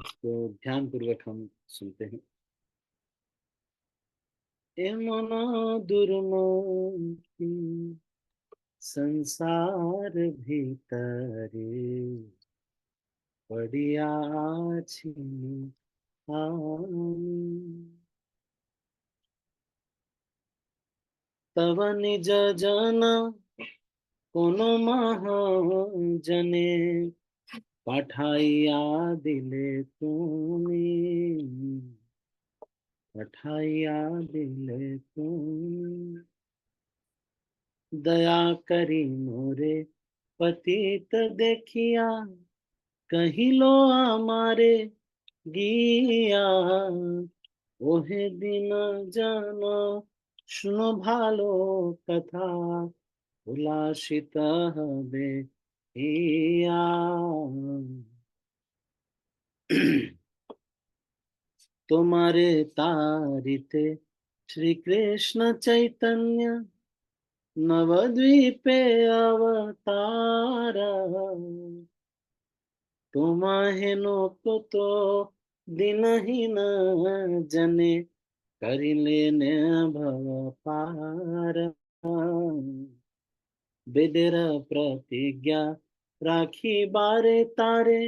तो ध्यान पूर्वक हम सुनते हैं। ए मना दुर्मति संसार भीतरे पड़ियाछि আমি। तव निज जन কোন মহাজনে পাঠাইয়া দিলে তুমি, পাঠাইয়া দিলে তুমি। दया करी मोरे पतित देखिया, कहिलो हमारे গিয়া। ওহে দিন জান শুনো ভালো কথা, উল্লাসিত হবে ইয়া। তোমারে তারিতে শ্রীকৃষ্ণ চৈতন্য নবদ্বীপে অবতারা। তোমাহেন কত দিনহীন জনে करिलेन भव पार। वेदर प्रतिज्ञा राखी बारे तारे,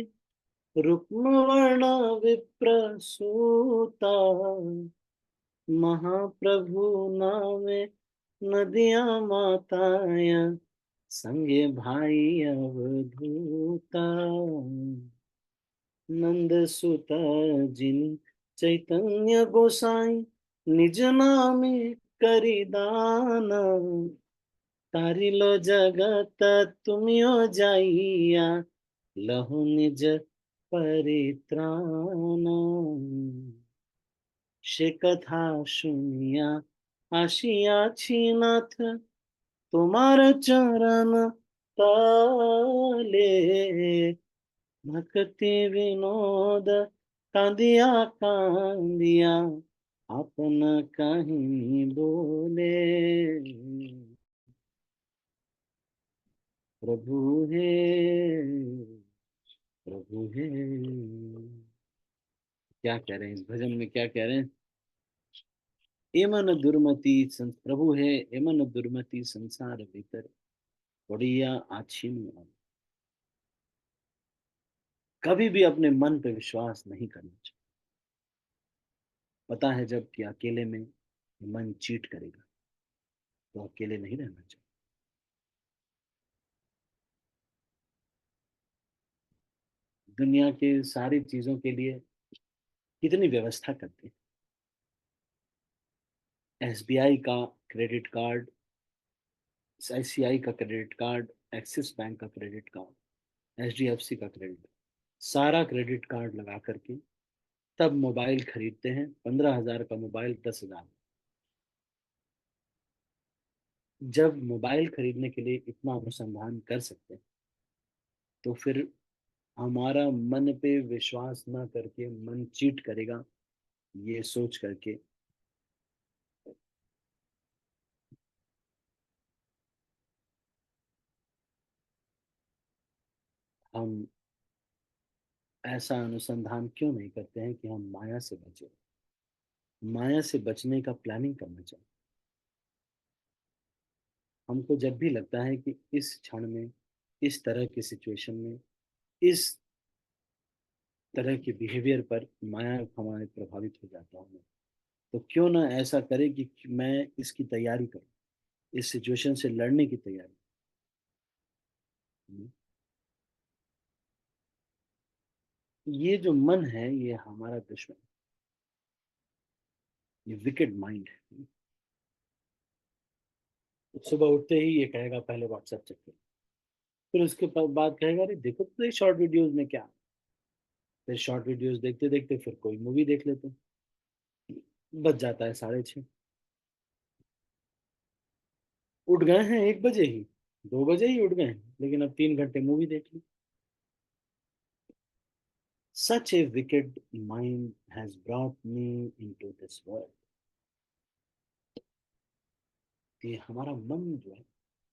रुक्म वर्ण विप्र सूता। महाप्रभु नामे नदियां माताया, संगे भाई अवधूता। नंद सुत जिन चैतन्य गोसाई, निज नामे करि दान। तारिलो जगत तुमियो जाइया, लहु निज परित्राण। সে কথা শুনিয়া আসিয়াছি নাথ তোমার চরণ তলে। ভক্তি বিনোদ কাঁদিয়া কাঁদিয়া আপন কাহিনী बोले। प्रभु हे, प्रभु हे। क्या कह रहे हैं इस भजन में, क्या कह रहे हैं? एमन दुर्मति प्रभु है, एमन दुर्मति संसार भीतर बढ़िया आछिन। कभी भी अपने मन पे विश्वास नहीं करना चाहिए। पता है जब कि अकेले में मन चीट करेगा, तो अकेले नहीं रहना चाहिए। दुनिया के सारी चीजों के लिए कितनी व्यवस्था करते हैं। एसबीआई का क्रेडिट कार्ड, आईसीआई का क्रेडिट कार्ड, एक्सिस बैंक का क्रेडिट कार्ड, एचडीएफसी का क्रेडिट, सारा क्रेडिट कार्ड लगा करके तब मोबाइल खरीदते हैं। 15,000 का मोबाइल 10,000। जब मोबाइल खरीदने के लिए इतना अनुसंधान कर सकते हैं, तो फिर हमारा मन पे विश्वास ना करके मन चीट करेगा, ये सोच करके हम ऐसा अनुसंधान क्यों नहीं करते हैं कि हम माया से बचे। माया से बचने का प्लानिंग करना चाहिए। हमको जब भी लगता है कि इस क्षण में, इस तरह की सिचुएशन में, इस तरह के बिहेवियर पर माया हमारे प्रभावित हो जाता हूँ, तो क्यों ना ऐसा करे कि मैं इसकी तैयारी करूँ, इस सिचुएशन से लड़ने की तैयारी। ये जो मन है ये हमारा दुश्मन, ये विकेड माइंड है। सुबह उठते ही ये कहेगा पहले व्हाट्सएप चेक करो, फिर उसके बाद कहेगा अरे देखो तो शॉर्ट वीडियोस में क्या। फिर शॉर्ट वीडियोस देखते देखते फिर कोई मूवी देख लेते हैं। बच जाता है 6:30। उठ गए हैं 1 बजे ही, 2 बजे ही उठ गए हैं, लेकिन अब 3 घंटे मूवी देख ली। Such a wicked mind has brought me into this world। ये हमारा मन जो है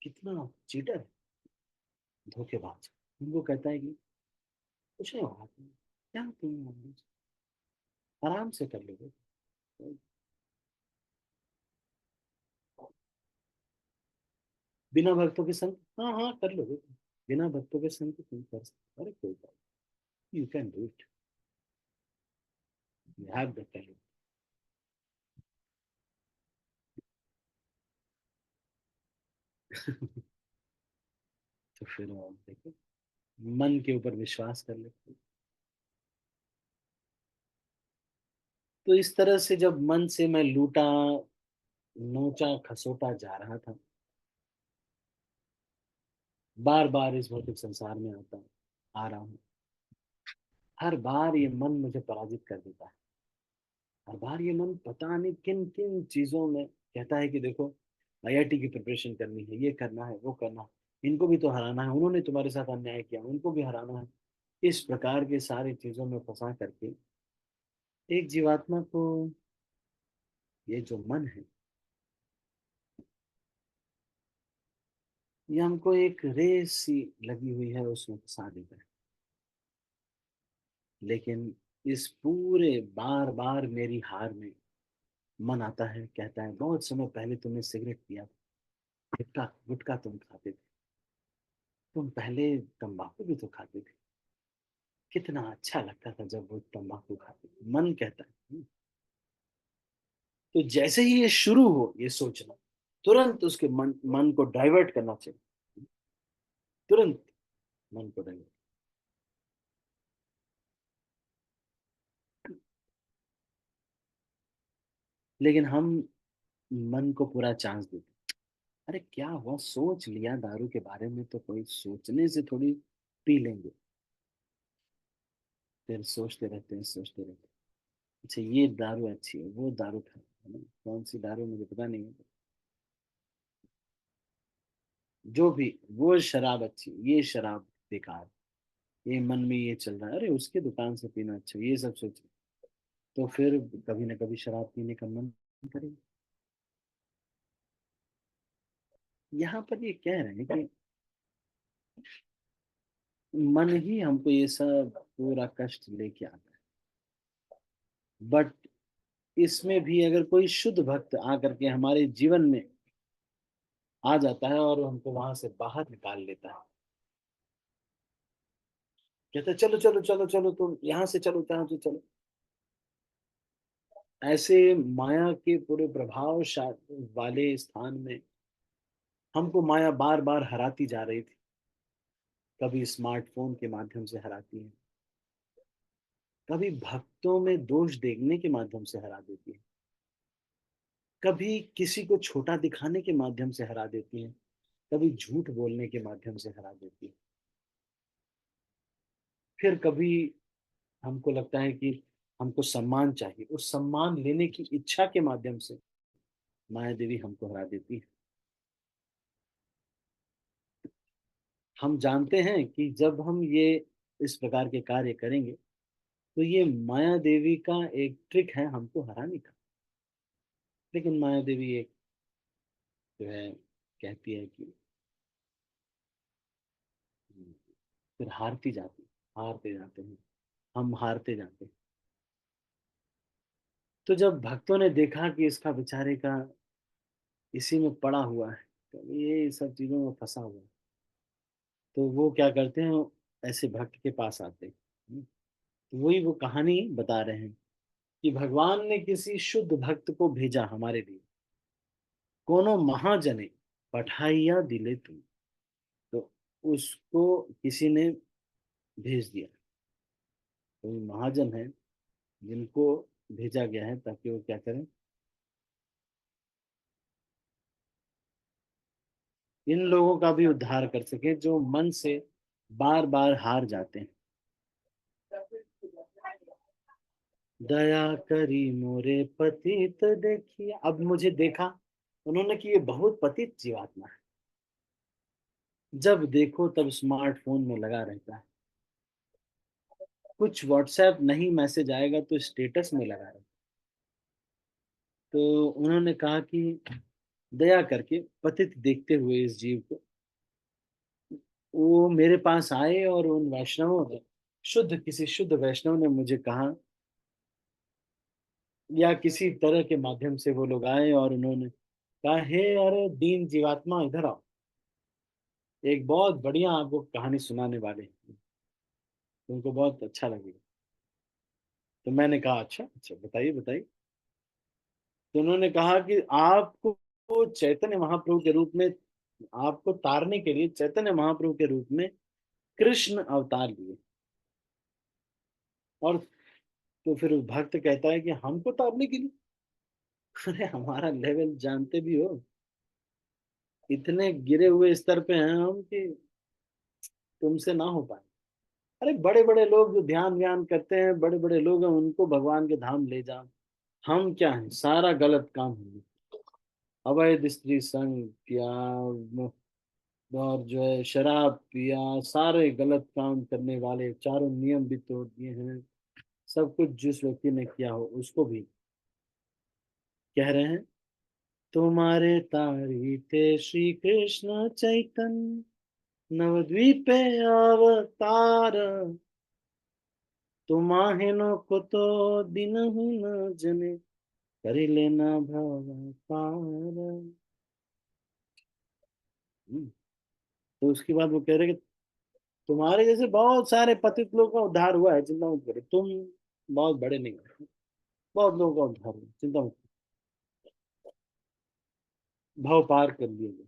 कितना चीटर है, धोखेबाज। उनको कहता है कि कुछ नहीं होगा, क्या तुम आराम से कर लोगे? बिना भक्तों के संग, हाँ हाँ कर लोगे तुम। बिना भक्तों के संग तो तुम कर सकते हो। अरे कोई बात, you can do it, you have the talent. तो फिर देखो, मन के ऊपर विश्वास कर लेते। तो इस तरह से जब मन से मैं लूटा नोचा खसोटा जा रहा था, बार बार इस भौतिक संसार में आता आ रहा हूँ, हर बार ये मन मुझे पराजित कर देता है। हर बार ये मन पता नहीं किन किन चीजों में कहता है कि देखो, आईआईटी की प्रिपरेशन करनी है, ये करना है, वो करना है, इनको भी तो हराना है, उन्होंने तुम्हारे साथ अन्याय किया, उनको भी हराना है। इस प्रकार के सारी चीजों में फंसा करके एक जीवात्मा को, ये जो मन है, ये हमको एक रेस सी लगी हुई है, उसमें फंसा देता है। लेकिन इस पूरे बार बार मेरी हार में मन आता है, कहता है बहुत समय पहले तुमने सिगरेट पिया था, गुटखा गुटखा तुम खाते थे, तुम पहले तंबाकू भी तो खाते थे, कितना अच्छा लगता था जब वो तंबाकू खाते थे, मन कहता है। तो जैसे ही ये शुरू हो ये सोचना, तुरंत उसके मन को डाइवर्ट करना चाहिए, तुरंत मन को डाइवर्ट। लेकिन हम मन को पूरा चांस देते, अरे क्या हुआ, सोच लिया दारू के बारे में तो कोई सोचने से थोड़ी पी लेंगे। फिर सोचते रहते हैं, सोचते रहते हैं, अच्छा ये दारू अच्छी है, वो दारू है ना, कौन सी दारू मुझे पता नहीं है, जो भी, वो शराब अच्छी, ये शराब बेकार, ये मन में ये चल रहा है, अरे उसके दुकान से पीना अच्छा, ये सब सोच, तो फिर कभी ना कभी शराब पीने का मन करेगा। यहाँ पर ये कह रहे हैं कि मन ही हमको ये सब पूरा कष्ट लेके आता है। बट इसमें भी अगर कोई शुद्ध भक्त आकर के हमारे जीवन में आ जाता है और हमको वहां से बाहर निकाल लेता है, कहते हैं, चलो चलो चलो चलो तुम यहाँ से चलो, यहाँ से चलो, ऐसे माया के पूरे प्रभाव वाले स्थान में हमको माया बार बार हराती जा रही थी। कभी स्मार्टफोन के माध्यम से हराती है, कभी भक्तों में दोष देखने के माध्यम से हरा देती है, कभी किसी को छोटा दिखाने के माध्यम से हरा देती है, कभी झूठ बोलने के माध्यम से हरा देती है, फिर कभी हमको लगता है कि हमको सम्मान चाहिए, उस सम्मान लेने की इच्छा के माध्यम से माया देवी हमको हरा देती है। हम जानते हैं कि जब हम ये इस प्रकार के कार्य करेंगे तो ये माया देवी का एक ट्रिक है हमको हराने का। लेकिन माया देवी एक जो है कहती है कि फिर हारती जाती, हारते जाते हैं, हम हारते जाते हैं। तो जब भक्तों ने देखा कि इसका बेचारे का इसी में पड़ा हुआ है, तो ये सब चीजों में फंसा हुआ है, तो वो क्या करते हैं, ऐसे भक्त के पास आते हैं। तो वही वो कहानी बता रहे हैं कि भगवान ने किसी शुद्ध भक्त को भेजा हमारे लिए, कोनो महाजने पठाइया दिले तुम, तो उसको किसी ने भेज दिया, कोई महाजन है जिनको भेजा गया है ताकि वो क्या करें, इन लोगों का भी उद्धार कर सके जो मन से बार बार हार जाते हैं। दया करी मोरे पतित देखिए, अब मुझे देखा उन्होंने कि ये बहुत पतित जीवात्मा है, जब देखो तब स्मार्टफोन में लगा रहता है, कुछ व्हाट्सएप नहीं मैसेज आएगा तो स्टेटस में लगा रहता है। तो उन्होंने कहा कि दया करके पतित देखते हुए इस जीव को वो मेरे पास आए और उन वैष्णवों ने शुद्ध किसी शुद्ध वैष्णव ने मुझे कहा, या किसी तरह के माध्यम से वो लोग आए और उन्होंने कहा, हे अरे दीन जीवात्मा इधर आओ, एक बहुत बढ़िया आपको कहानी सुनाने वाले हैं, तुमको बहुत अच्छा लगेगा। तो मैंने कहा अच्छा अच्छा, बताइए बताइए। तो उन्होंने कहा कि आपको चैतन्य महाप्रभु के रूप में, आपको तारने के लिए चैतन्य महाप्रभु के रूप में कृष्ण अवतार लिए। और तो फिर उस भक्त कहता है कि हमको तारने के लिए? अरे हमारा लेवल जानते भी हो, इतने गिरे हुए स्तर पे हैं हम कि तुमसे ना हो पाए। अरे बड़े बड़े लोग जो ध्यान व्यान करते हैं, बड़े बड़े लोग हैं, उनको भगवान के धाम ले जाओ। हम क्या हैं, सारा गलत काम है। अवैध स्त्री संग किया, और जो है शराब पिया, सारे गलत काम करने वाले, चारों नियम भी तोड़ दिए हैं। सब कुछ जिस व्यक्ति ने किया हो उसको भी कह रहे हैं, तुम्हारे तारीते श्री कृष्ण चैतन्य नवद्वीपे अवतार, तुम्हाहिनो को तो दिन न जने करी लेना भव पार। तो उसके बाद वो कह रहे कि तुम्हारे जैसे बहुत सारे पतित लोगों का उद्धार हुआ है, चिंता मत करो तुम, बहुत बड़े नहीं हो, बहुत लोगों का उद्धार हुआ, चिंता मत करो, भाव पार कर लिए गए।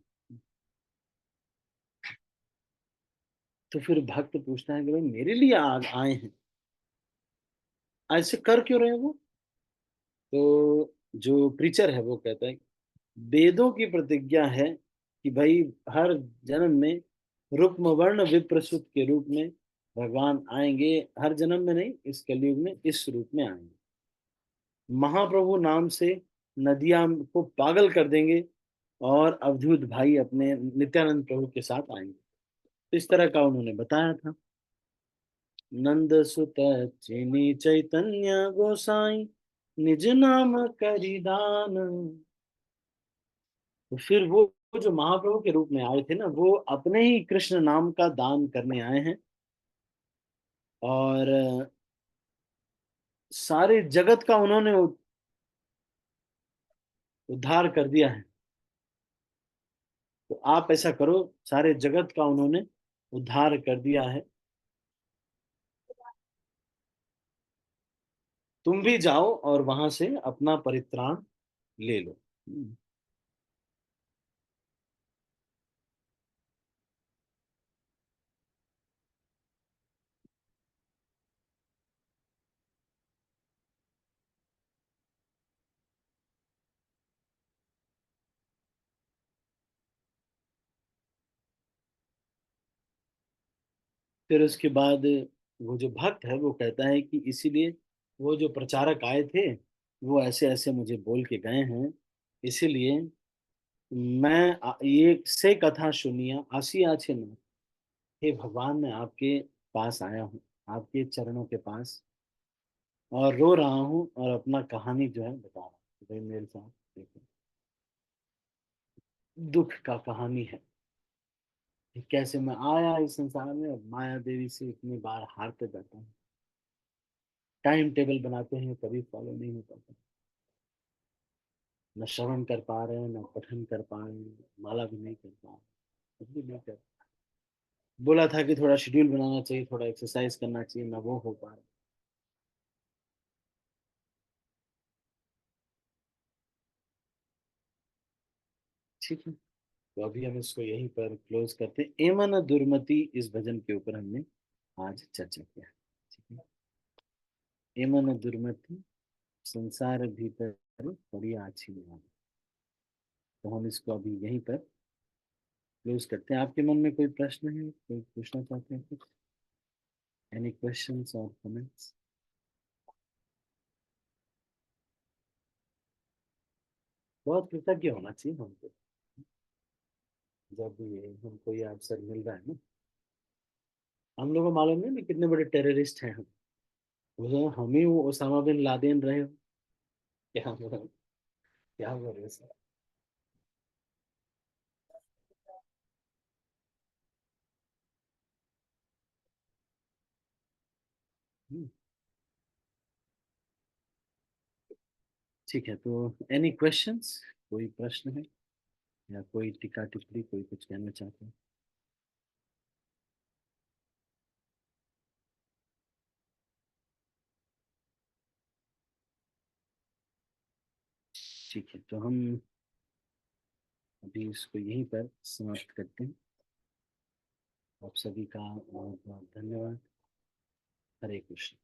तो फिर भक्त पूछता है कि भाई मेरे लिए आए हैं, ऐसे कर क्यों रहे हो वो? तो जो प्रीचर है वो कहता है, वेदों की प्रतिज्ञा है कि भाई हर जन्म में रुक्म वर्ण विप्रसुत के रूप में भगवान आएंगे, हर जन्म में नहीं, इस कलयुग में इस रूप में आएंगे, महाप्रभु नाम से नदियां को पागल कर देंगे, और अवधूत भाई अपने नित्यानंद प्रभु के साथ आएंगे। तो इस तरह का उन्होंने बताया था। नंद सुत चीनी चैतन्य गोसाई निज नाम करिदान। तो फिर वो जो महाप्रभु के रूप में आए थे ना, वो अपने ही कृष्ण नाम का दान करने आए हैं, और सारे जगत का उन्होंने उद्धार कर दिया है। तो आप ऐसा करो, सारे जगत का उन्होंने उद्धार कर दिया है, तुम भी जाओ और वहां से अपना परित्राण ले लो। फिर उसके बाद वो जो भक्त है वो कहता है कि इसीलिए वो जो प्रचारक आए थे, वो ऐसे ऐसे मुझे बोल के गए हैं, इसीलिए मैं ये से कथा सुनिया आसी आछे न, हे भगवान मैं आपके पास आया हूँ, आपके चरणों के पास, और रो रहा हूँ और अपना कहानी जो है बता रहा हूँ कि भाई मेरे साथ देखो दुख का कहानी है कि कैसे मैं आया इस संसार में और माया देवी से इतनी बार हारते जाता हूँ। टाइम टेबल बनाते हैं, कभी फॉलो नहीं हो पाता, न श्रवण कर पा रहे हैं, न पठन कर पा रहे हैं, माला भी नहीं कर पा रहे, कुछ भी नहीं कर। बोला था कि थोड़ा शेड्यूल बनाना चाहिए, थोड़ा एक्सरसाइज करना चाहिए, ना वो हो पा रहा। ठीक है, तो अभी हम इसको यहीं पर क्लोज करते हैं। एमन दुर्मति इस भजन के ऊपर हमने आज चर्चा किया। ठीक है, एमन दुर्मति संसार भीतर बड़ी अच्छी बात। तो हम इसको अभी यहीं पर क्लोज करते हैं। आपके मन में कोई प्रश्न है, कोई पूछना चाहते हैं कुछ? एनी क्वेश्चंस और कमेंट्स? बहुत कृतज्ञ होना चाहिए हमको, जब ये हमको ये अवसर मिल रहा है ना। हम लोगों को मालूम नहीं ना कितने बड़े टेररिस्ट हैं हम। वो हम ही वो ओसामा बिन लादेन रहे हो, क्या क्या बोल रहे सर। हम्म, ठीक है, तो एनी क्वेश्चंस, कोई प्रश्न है या कोई टीका टिप्पणी, कोई कुछ कहना चाहते हैं? ठीक है, तो हम अभी इसको यहीं पर समाप्त करते हैं। आप सभी का बहुत बहुत धन्यवाद। हरे कृष्ण।